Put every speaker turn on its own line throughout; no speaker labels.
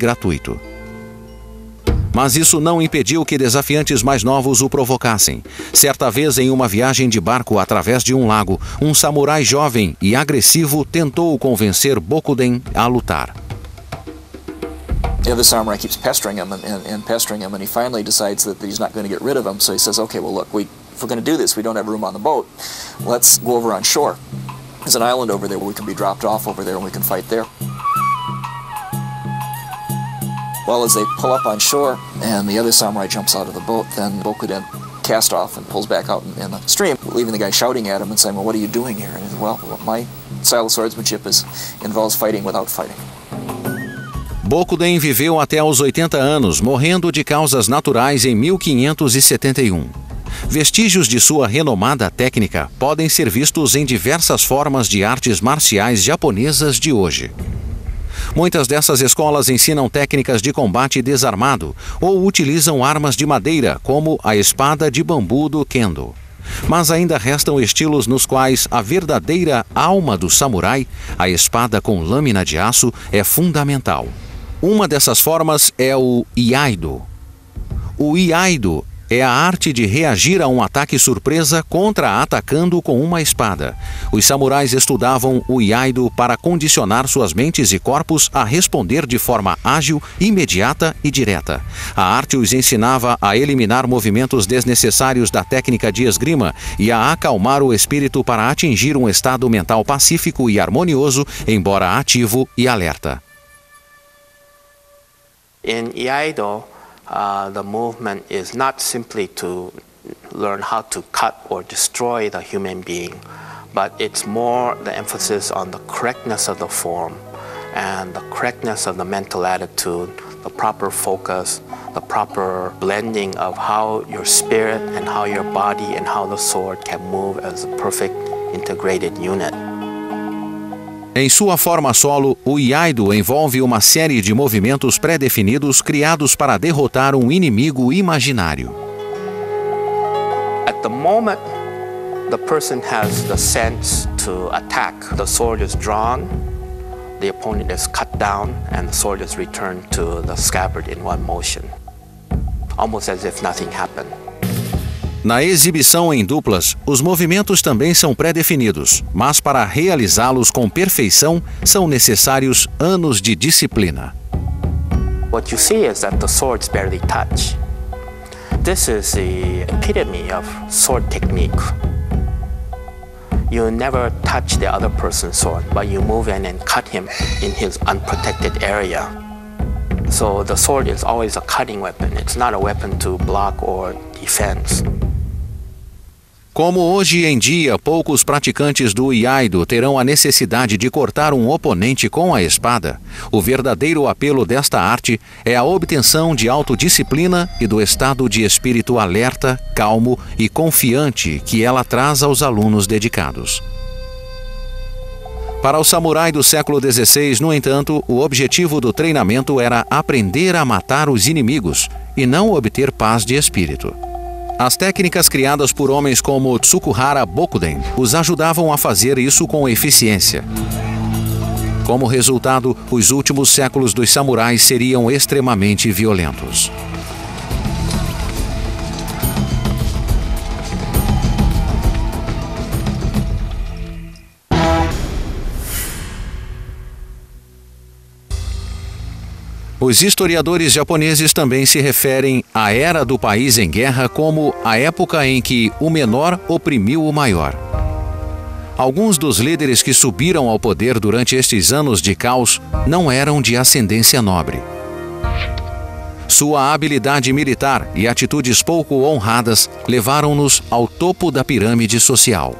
gratuito. Mas isso não impediu que desafiantes mais novos o provocassem. Certa vez, em uma viagem de barco através de um lago, um samurai jovem e agressivo tentou convencer Bokuden a lutar.
The other samurai keeps pestering him and pestering him, and he finally decides that he's not going to get rid of him. So he says, "Okay, well, look, if we're going to do this, we don't have room on the boat. Let's go over on shore. There's an island over there where we can be dropped off over there and we can fight there." Well, as they pull up on shore and the other samurai jumps out of the boat, then Bokuden casts off and pulls back out in the stream, leaving the guy shouting at him and saying, "Well, what are you doing here?" And he says, "Well, my style of swordsmanship involves fighting without fighting."
Bokuden viveu até aos 80 anos, morrendo de causas naturais em 1571. Vestígios de sua renomada técnica podem ser vistos em diversas formas de artes marciais japonesas de hoje. Muitas dessas escolas ensinam técnicas de combate desarmado ou utilizam armas de madeira, como a espada de bambu do Kendo. Mas ainda restam estilos nos quais a verdadeira alma do samurai, a espada com lâmina de aço, é fundamental. Uma dessas formas é o iaido. O iaido é a arte de reagir a um ataque surpresa contra-atacando com uma espada. Os samurais estudavam o iaido para condicionar suas mentes e corpos a responder de forma ágil, imediata e direta. A arte os ensinava a eliminar movimentos desnecessários da técnica de esgrima e a acalmar o espírito para atingir um estado mental pacífico e harmonioso, embora ativo e alerta.
In iaido, the movement is not simply to learn how to cut or destroy the human being, but it's more the emphasis on the correctness of the form and the correctness of the mental attitude, the proper focus, the proper blending of how your spirit and how your body and how the sword can move as a perfect integrated unit.
Em sua forma solo, o iaido envolve uma série de movimentos pré-definidos criados para derrotar um inimigo imaginário.
At the moment, the person has the sense to attack. The sword is drawn, the opponent is cut down, and the sword is returned to the scabbard in one motion, almost as if nothing happened.
Na exibição em duplas, os movimentos também são pré-definidos, mas para realizá-los com perfeição são necessários anos de disciplina.
What you see is that the swords barely touch. This is the epitome of sword technique. You never touch the other person's sword, but you move in and cut him in his unprotected area. So the sword is always a cutting weapon. It's not a weapon to block or defense.
Como hoje em dia poucos praticantes do iaido terão a necessidade de cortar um oponente com a espada, o verdadeiro apelo desta arte é a obtenção de autodisciplina e do estado de espírito alerta, calmo e confiante que ela traz aos alunos dedicados. Para o samurai do século XVI, no entanto, o objetivo do treinamento era aprender a matar os inimigos e não obter paz de espírito. As técnicas criadas por homens como Tsukuhara Bokuden os ajudavam a fazer isso com eficiência. Como resultado, os últimos séculos dos samurais seriam extremamente violentos. Os historiadores japoneses também se referem à era do país em guerra como a época em que o menor oprimiu o maior. Alguns dos líderes que subiram ao poder durante estes anos de caos não eram de ascendência nobre. Sua habilidade militar e atitudes pouco honradas levaram-nos ao topo da pirâmide social.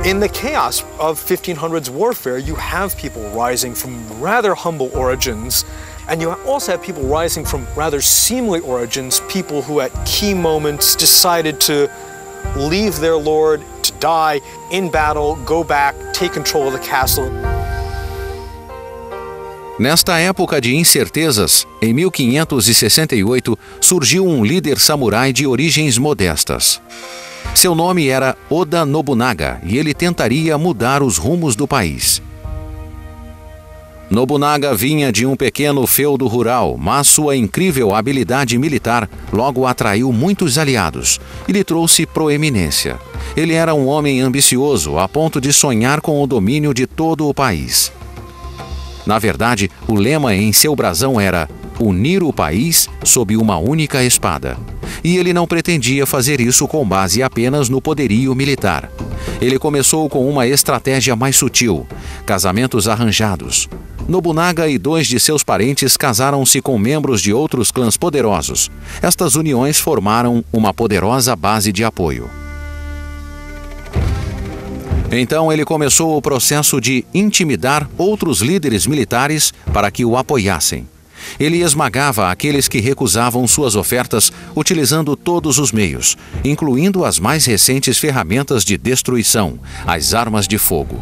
In the chaos of 1500s warfare, you have people rising from rather humble origins, and you also have people rising from rather seemly origins, people who at key moments decided to leave their lord, to die in battle, go back, take control of the castle.
Nesta época de incertezas, em 1568, surgiu um líder samurai de origens modestas. Seu nome era Oda Nobunaga e ele tentaria mudar os rumos do país. Nobunaga vinha de um pequeno feudo rural, mas sua incrível habilidade militar logo atraiu muitos aliados e lhe trouxe proeminência. Ele era um homem ambicioso a ponto de sonhar com o domínio de todo o país. Na verdade, o lema em seu brasão era unir o país sob uma única espada. E ele não pretendia fazer isso com base apenas no poderio militar. Ele começou com uma estratégia mais sutil: casamentos arranjados. Nobunaga e 2 de seus parentes casaram-se com membros de outros clãs poderosos. Estas uniões formaram uma poderosa base de apoio. Então ele começou o processo de intimidar outros líderes militares para que o apoiassem. Ele esmagava aqueles que recusavam suas ofertas utilizando todos os meios, incluindo as mais recentes ferramentas de destruição, as armas de fogo.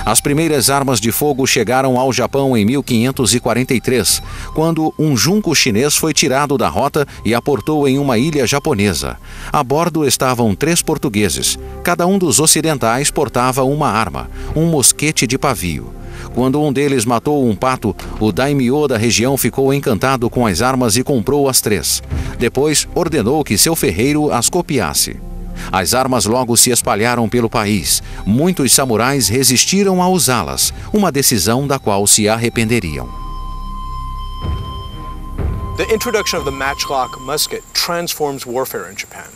As primeiras armas de fogo chegaram ao Japão em 1543, quando um junco chinês foi tirado da rota e aportou em uma ilha japonesa. A bordo estavam 3 portugueses. Cada um dos ocidentais portava uma arma, um mosquete de pavio. Quando um deles matou um pato, o daimyo da região ficou encantado com as armas e comprou as 3. Depois, ordenou que seu ferreiro as copiasse. As armas logo se espalharam pelo país. Muitos samurais resistiram a usá-las, uma decisão da qual se arrependeriam.
The introduction of the matchlock musket transforms warfare in Japan.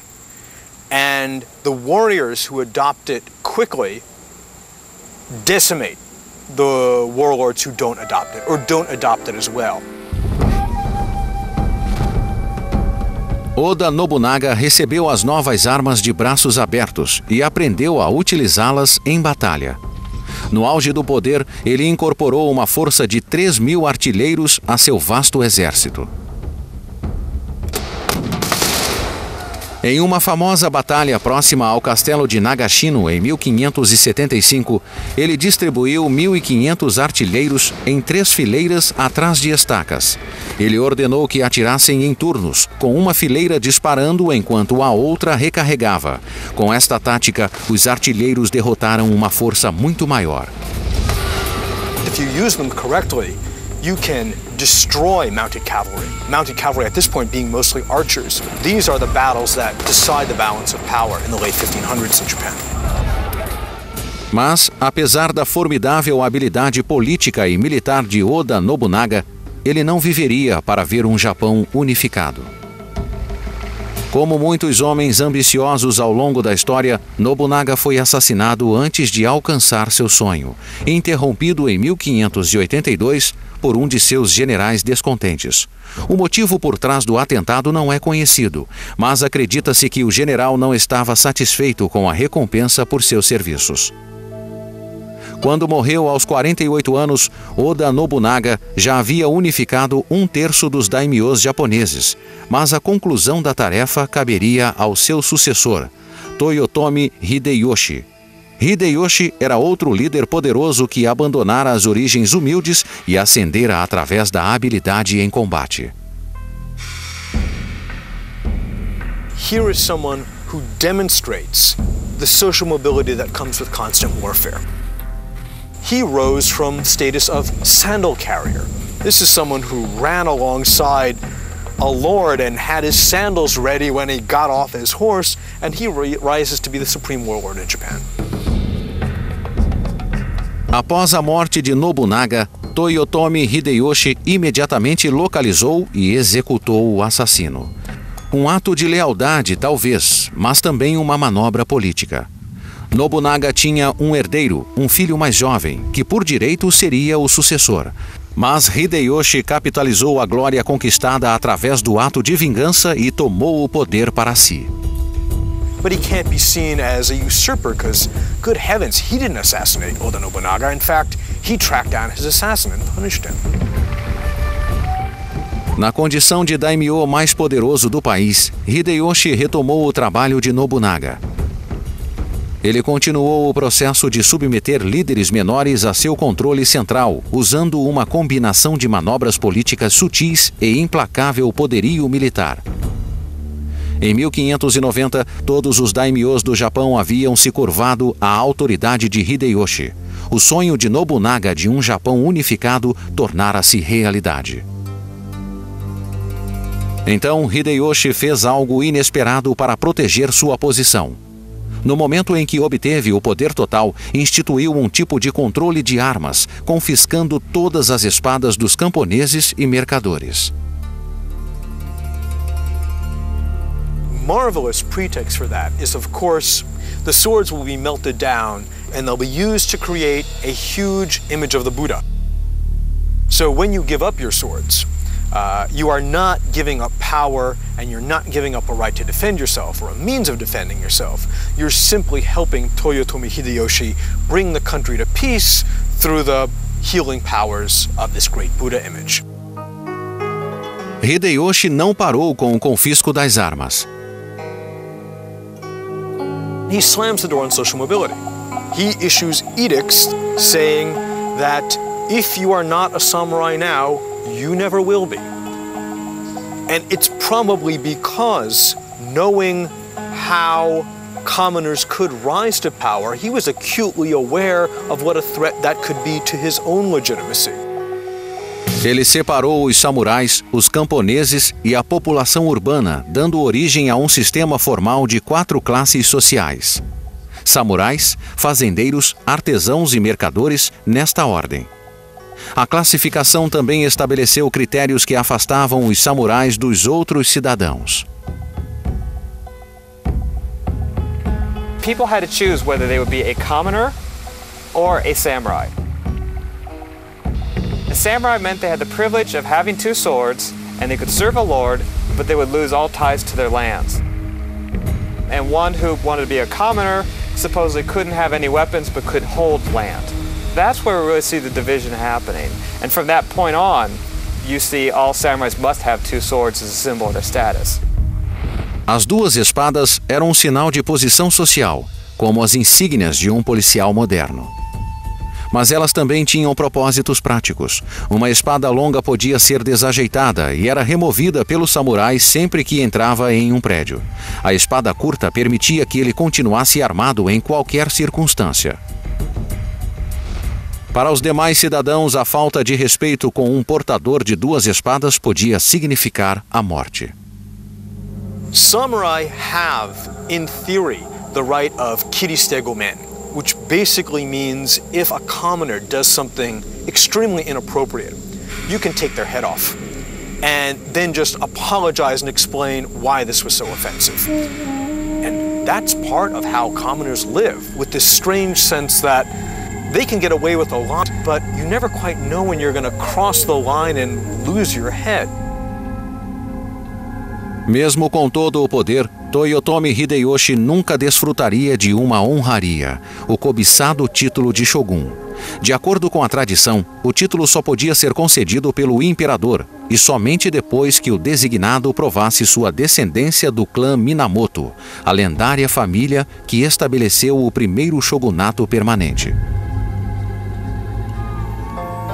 And the warriors who adopt it quickly decimate the warlords who don't adopt it, or don't adopt it as well.
Oda Nobunaga recebeu as novas armas de braços abertos e aprendeu a utilizá-las em batalha. No auge do poder, ele incorporou uma força de 3.000 artilheiros a seu vasto exército. Em uma famosa batalha próxima ao castelo de Nagashino, em 1575, ele distribuiu 1.500 artilheiros em 3 fileiras atrás de estacas. Ele ordenou que atirassem em turnos, com uma fileira disparando enquanto a outra recarregava. Com esta tática, os artilheiros derrotaram uma força muito maior.
If you use them correctly, you can destroy mounted cavalry. Mounted cavalry at this point being mostly archers. These are the battles that decide the balance of power in the late 1500s in Japan.
Mas, apesar da formidável habilidade política e militar de Oda Nobunaga, ele não viveria para ver um Japão unificado. Como muitos homens ambiciosos ao longo da história, Nobunaga foi assassinado antes de alcançar seu sonho, interrompido em 1582 por um de seus generais descontentes. O motivo por trás do atentado não é conhecido, mas acredita-se que o general não estava satisfeito com a recompensa por seus serviços. Quando morreu aos 48 anos, Oda Nobunaga já havia unificado 1/3 dos daimyos japoneses, mas a conclusão da tarefa caberia ao seu sucessor, Toyotomi Hideyoshi. Hideyoshi era outro líder poderoso que abandonara as origens humildes e ascendera através da habilidade em combate.
Here is someone who demonstrates the social mobility that comes with constant warfare. He rose from the status of sandal carrier. This is someone who ran alongside a lord and had his sandals ready when he got off his horse, and he rises to be the supreme warlord in Japan.
Após a morte de Nobunaga, Toyotomi Hideyoshi imediatamente localizou e executou o assassino. Um ato de lealdade, talvez, mas também uma manobra política. Nobunaga tinha um herdeiro, um filho mais jovem, que por direito seria o sucessor. Mas Hideyoshi capitalizou a glória conquistada através do ato de vingança e tomou o poder para si.
But he can't be seen as a usurper because, good heavens, he didn't assassinate Oda Nobunaga. In fact, he tracked down his assassin and punished him.
Na condição de daimyo mais poderoso do país, Hideyoshi retomou o trabalho de Nobunaga. Ele continuou o processo de submeter líderes menores a seu controle central, usando uma combinação de manobras políticas sutis e implacável poderio militar. Em 1590, todos os daimyos do Japão haviam se curvado à autoridade de Hideyoshi. o sonho de Nobunaga de um Japão unificado tornara-se realidade. Então, Hideyoshi fez algo inesperado para proteger sua posição. No momento em que obteve o poder total, instituiu um tipo de controle de armas, confiscando todas as espadas dos camponeses e mercadores.
Marvelous pretext for that is, of course, the swords will be melted down and they'll be used to create a huge image of the Buddha. So when you give up your swords, you are not giving up power and you're not giving up a right to defend yourself or a means of defending yourself. You're simply helping Toyotomi Hideyoshi bring the country to peace through the healing powers of this great Buddha image.
Hideyoshi não parou com o confisco das armas.
He slams the door on social mobility. He issues edicts saying that if you are not a samurai now, you never will be. And it's probably because, knowing how commoners could rise to power, he was acutely aware of what a threat that could be to his own legitimacy.
Ele separou os samurais, os camponeses e a população urbana, dando origem a um sistema formal de 4 classes sociais: samurais, fazendeiros, artesãos e mercadores, nesta ordem. A classificação também estabeleceu critérios que afastavam os samurais dos outros cidadãos.
People had to choose whether they would be a commoner or a samurai. A samurai meant they had the privilege of having 2 swords and they could serve a lord, but they would lose all ties to their lands. And one who wanted to be a commoner supposedly couldn't have any weapons but could hold land. That's where we really see the division happening. And from that point on, you see all samurais must have 2 swords as a symbol of their status.
As 2 espadas eram um sinal de posição social, como as insígnias de um policial moderno. Mas elas também tinham propósitos práticos. Uma espada longa podia ser desajeitada e era removida pelo samurai sempre que entrava em um prédio. A espada curta permitia que ele continuasse armado em qualquer circunstância. Para os demais cidadãos, a falta de respeito com um portador de 2 espadas podia significar a morte.
Samurai have, in theory, the right of kiristego-men, which basically means if a commoner does something extremely inappropriate, you can take their head off and then just apologize and explain why this was so offensive. And that's part of how commoners live, with this strange sense that they can get away with a lot, but you never quite know when you're going to cross the line and lose your head.
Mesmo com todo o poder, Toyotomi Hideyoshi nunca desfrutaria de uma honraria, o cobiçado título de Shogun. De acordo com a tradição, o título só podia ser concedido pelo imperador, e somente depois que o designado provasse sua descendência do clã Minamoto, a lendária família que estabeleceu o primeiro shogunato permanente.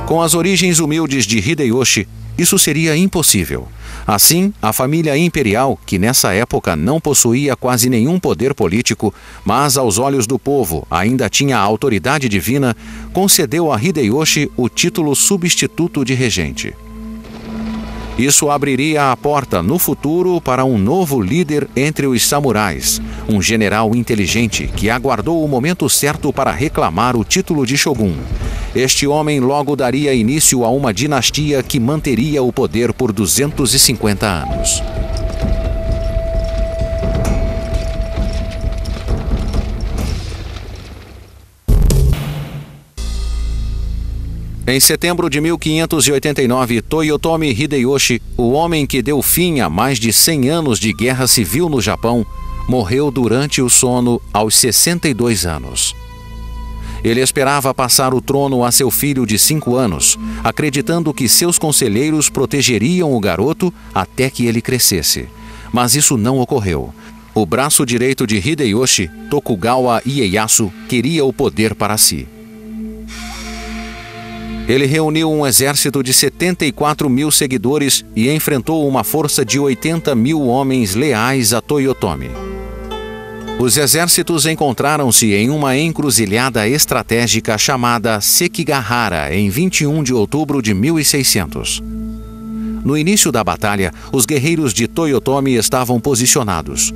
Com as origens humildes de Hideyoshi, isso seria impossível. Assim, a família imperial, que nessa época não possuía quase nenhum poder político, mas aos olhos do povo ainda tinha a autoridade divina, concedeu a Hideyoshi o título substituto de regente. Isso abriria a porta no futuro para um novo líder entre os samurais, um general inteligente que aguardou o momento certo para reclamar o título de Shogun. Este homem logo daria início a uma dinastia que manteria o poder por 250 anos. Em setembro de 1589, Toyotomi Hideyoshi, o homem que deu fim a mais de 100 anos de guerra civil no Japão, morreu durante o sono aos 62 anos. Ele esperava passar o trono a seu filho de 5 anos, acreditando que seus conselheiros protegeriam o garoto até que ele crescesse. Mas isso não ocorreu. O braço direito de Hideyoshi, Tokugawa Ieyasu, queria o poder para si. Ele reuniu um exército de 74 mil seguidores e enfrentou uma força de 80 mil homens leais a Toyotomi. Os exércitos encontraram-se em uma encruzilhada estratégica chamada Sekigahara em 21 de outubro de 1600. No início da batalha, os guerreiros de Toyotomi estavam posicionados.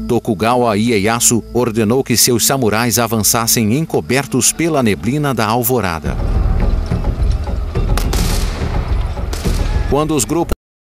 Tokugawa Ieyasu ordenou que seus samurais avançassem encobertos pela neblina da alvorada. Quando os grupos